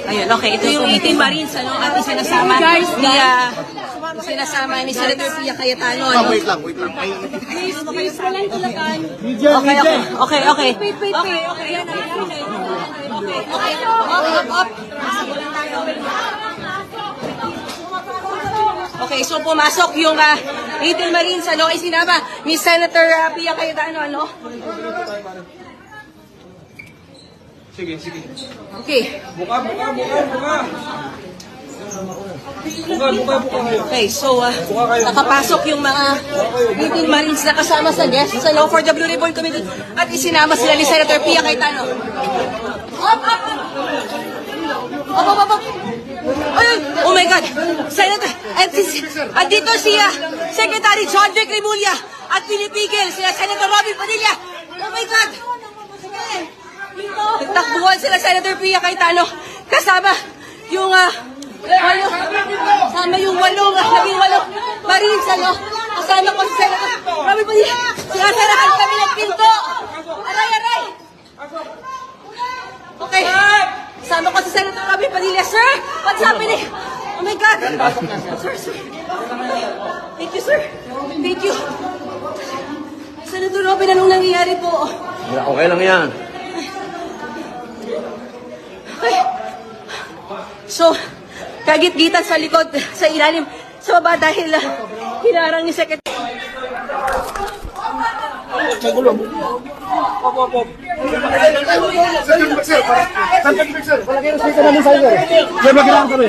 Ayun, okay. Ito yung 18 Marines, ano, at isinasama ni Senator Pia Cayetano, ano? Wait lang. Okay. Okay, so pumasok yung 18 Marines, ano, isinama ni Senator Pia Cayetano, ano? Sige. Okay. Buka. Okay, so nakapasok yung mga 18 Marines na kasama sa guests sa Law for the Blue Ribbon Committee at isinama sila ni Senator Pia Cayetano. Up! Ay! Oh my God! Senator! At dito si Secretary John Vic Rimulya at pinipigil sila Senator Robin Padilla. Oh my God! Nagtakbuhan sila Senator Pia Cayetano kasama yung labing walong Marines, ano? Kasama ko si Senator Robin Padilla. Sinasarahan kami ng pinto. Aray! Okay. Kasama ko si Senator Robin Padilla. Sir, what's happening? Oh my God. Sir. Thank you, sir. Thank you. Senator Robin, anong nangyayari po? Okay lang yan. Okay. So, kagit-gitan sa likod, sa ilalim, sa baba dahil hinarang ni Secretary. Sir, palagay na sa namin sa'yo. Sir, magkailangan kami.